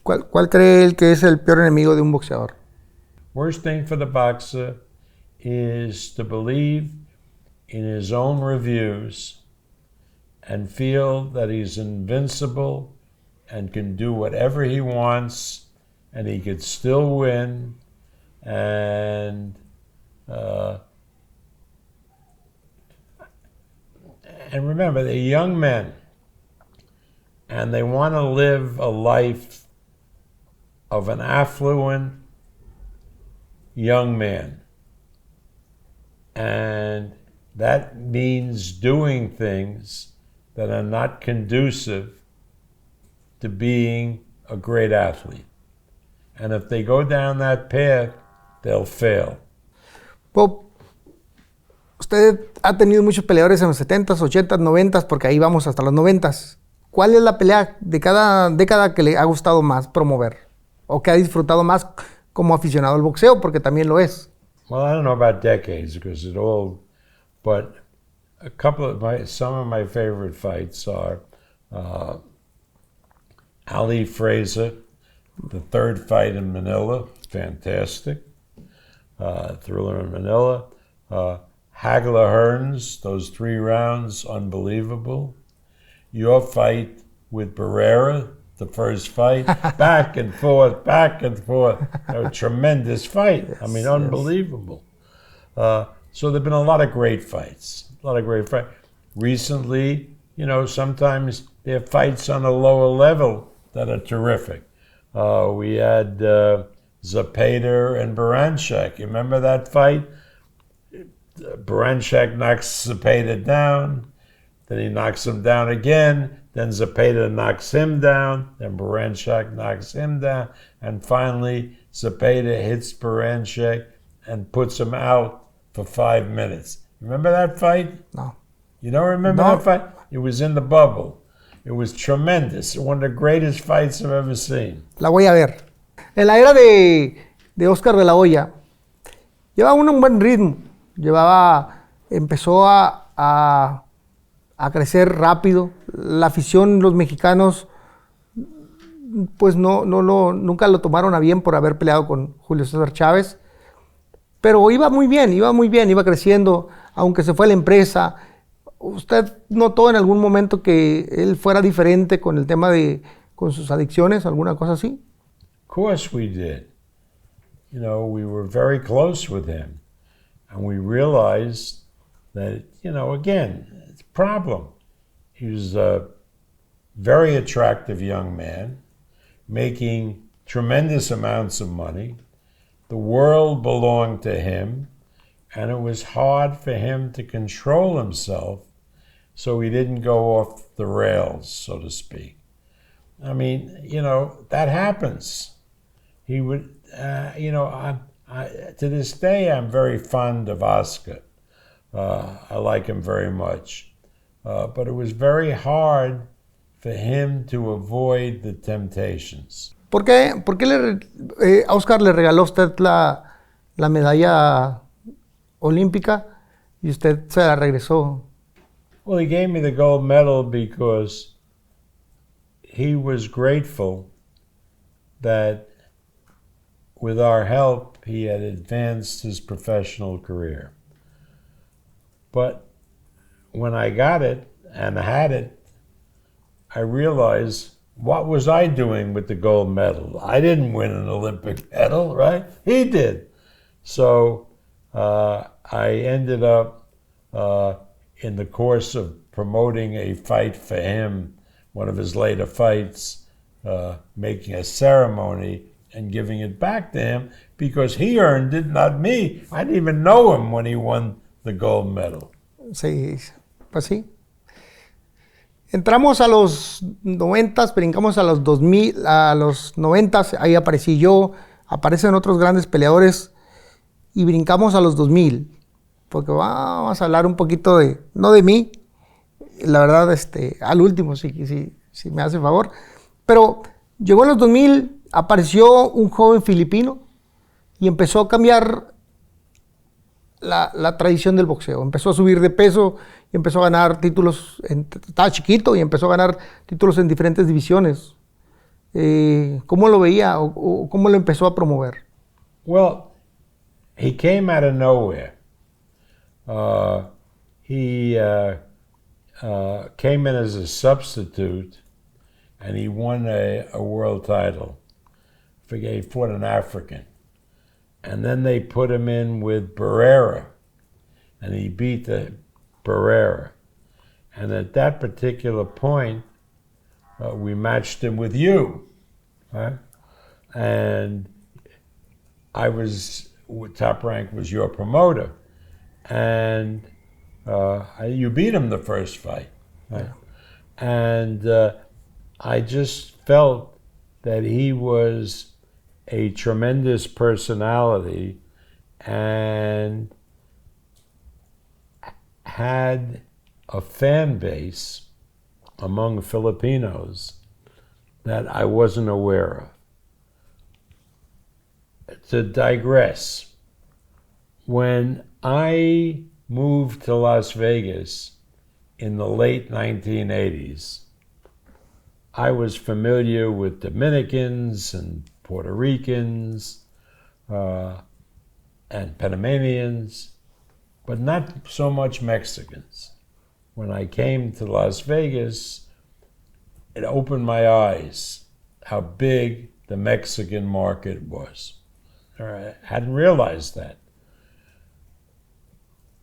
¿Cuál cree él que es el peor enemigo de un boxeador? Worst thing for the boxer is to believe in his own reviews and feel that he's invincible and can do whatever he wants and he could still win. And remember, they're young men and they want to live a life of an affluent young man. And that means doing things that are not conducive to being a great athlete. And if they go down that path, they'll fail. Bob, usted ha tenido muchos peleadores en los 70s, 80s, 90s, porque ahí vamos hasta los 90s. ¿Cuál es la pelea de cada década que le ha gustado más promover? ¿O que ha disfrutado más como aficionado al boxeo? Porque también lo es. Well, I don't know about decades because it all, but some of my favorite fights are Ali y Frazer, the third fight in Manila, fantastic. Thriller in Manila. Hagler Hearns, those 3 rounds, unbelievable. Your fight with Barrera, the first fight, back and forth. A tremendous fight. Yes, I mean, unbelievable. So there've been a lot of great fights. Recently, sometimes there are fights on a lower level that are terrific. We had Zepeda and Baranchak. You remember that fight? Baranchak knocks Zepeda down, then he knocks him down again, then Zepeda knocks him down, then Baranchak knocks him down, and finally Zepeda hits Baranchak and puts him out for 5 minutes. Remember that fight? No. You don't remember that fight? It was in the bubble. It was tremendous. One of the greatest fights I've ever seen. La voy a ver. En la era de Oscar de la Hoya, llevaba un buen ritmo. Empezó a crecer rápido. La afición, los mexicanos, pues nunca lo tomaron a bien por haber peleado con Julio César Chávez. Pero iba muy bien, iba creciendo, aunque se fue a la empresa. ¿Usted notó en algún momento que él fuera diferente con el tema con sus adicciones, alguna cosa así? Of course we did. We were very close with him. And we realized that, again, it's a problem. He was a very attractive young man, making tremendous amounts of money. The world belonged to him, and it was hard for him to control himself so he didn't go off the rails, so to speak. I mean, that happens. He would, to this day, I'm very fond of Oscar. I like him very much. But it was very hard for him to avoid the temptations. ¿Por qué a Oscar le regaló usted la medalla olímpica y usted se la regresó? Well, he gave me the gold medal because he was grateful that with our help, he had advanced his professional career. But when I got it and had it, I realized, what was I doing with the gold medal? I didn't win an Olympic medal, right? He did. So I ended up, in the course of promoting a fight for him, one of his later fights, making a ceremony and giving it back to him because he earned it, not me. I didn't even know him when he won the gold medal. Sí, pues sí. Entramos a los 90s, brincamos a los 2000, a los 90s, ahí aparecí yo, aparecen otros grandes peleadores y brincamos a los 2000, porque vamos a hablar un poquito no de mí, la verdad, al último, si me hace favor, pero llegó en los 2000, apareció un joven filipino y empezó a cambiar la tradición del boxeo. Empezó a subir de peso y empezó a ganar títulos, estaba chiquito y empezó a ganar títulos en diferentes divisiones. ¿Cómo lo veía o cómo lo empezó a promover? Well, he came out of nowhere. He came in as a substitute, and he won a world title. I forget, he fought an African. And then they put him in with Barrera, and he beat the Barrera. And at that particular point, we matched him with you, right? And I was, Top Rank was your promoter. And you beat him the first fight. Right? And I just felt that he was a tremendous personality and had a fan base among Filipinos that I wasn't aware of. To digress, when I moved to Las Vegas in the late 1980s, I was familiar with Dominicans and Puerto Ricans and Panamanians, but not so much Mexicans. When I came to Las Vegas, it opened my eyes how big the Mexican market was. I hadn't realized that.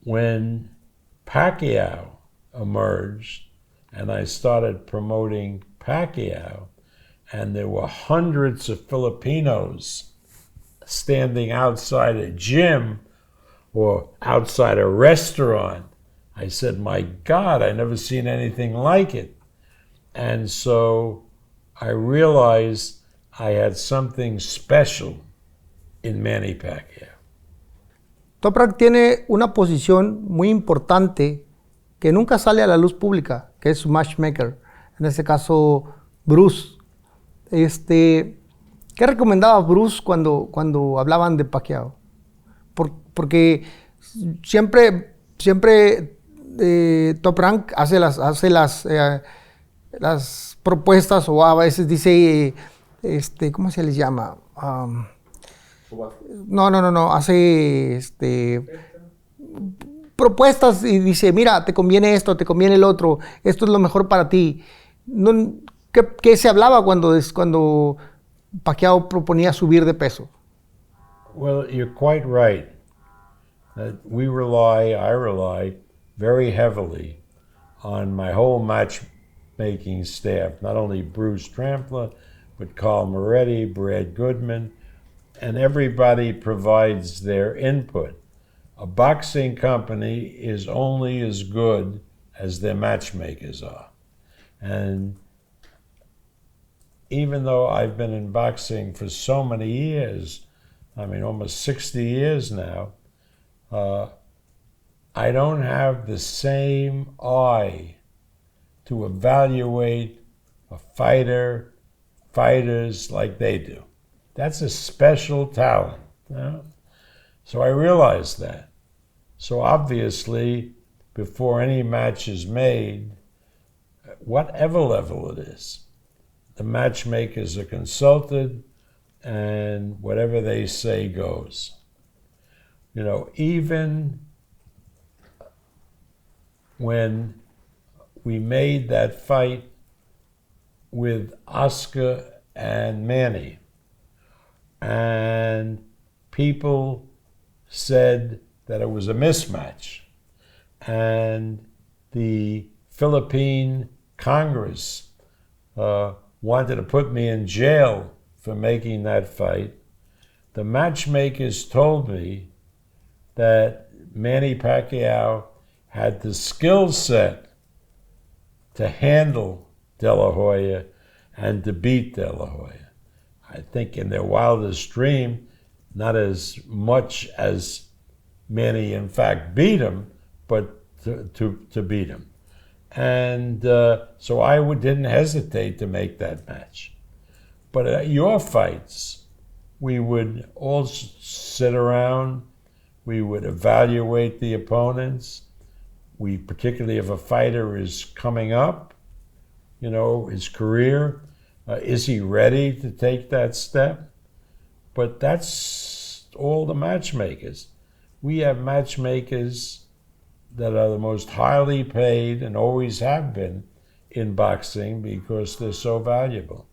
When Pacquiao emerged and I started promoting Pacquiao, and there were hundreds of Filipinos standing outside a gym or outside a restaurant, I said, my God, I never seen anything like it. And so I realized I had something special in Manny Pacquiao. Top Rank tiene una posición muy importante que nunca sale a la luz pública, que es su matchmaker, en este caso Bruce. ¿Qué recomendaba Bruce cuando hablaban de Pacquiao? Porque siempre Top Rank hace las propuestas, o a veces dice, ¿cómo se les llama? No, hace propuestas y dice, mira, te conviene esto, te conviene el otro, esto es lo mejor para ti. ¿Qué se hablaba cuando Pacquiao proponía subir de peso? Well, you're quite right. I rely very heavily on my whole matchmaking staff, not only Bruce Trampler, but Carl Moretti, Brad Goodman, and everybody provides their input. A boxing company is only as good as their matchmakers are. And even though I've been in boxing for so many years, I mean almost 60 years now, I don't have the same eye to evaluate a fighters like they do. That's a special talent. You know? So I realized that. So obviously, before any match is made, whatever level it is, the matchmakers are consulted and whatever they say goes. You know, even when we made that fight with Oscar and Manny, and people said that it was a mismatch, and the Philippine Congress wanted to put me in jail for making that fight. The matchmakers told me that Manny Pacquiao had the skill set to handle De La Hoya and to beat De La Hoya. I think in their wildest dream, not as much as Manny in fact beat him, but to beat him. And so I didn't hesitate to make that match. But at your fights, we would all sit around, we would evaluate the opponents. We, particularly if a fighter is coming up, you know, his career, Is he ready to take that step? But that's all the matchmakers. We have matchmakers that are the most highly paid and always have been in boxing because they're so valuable.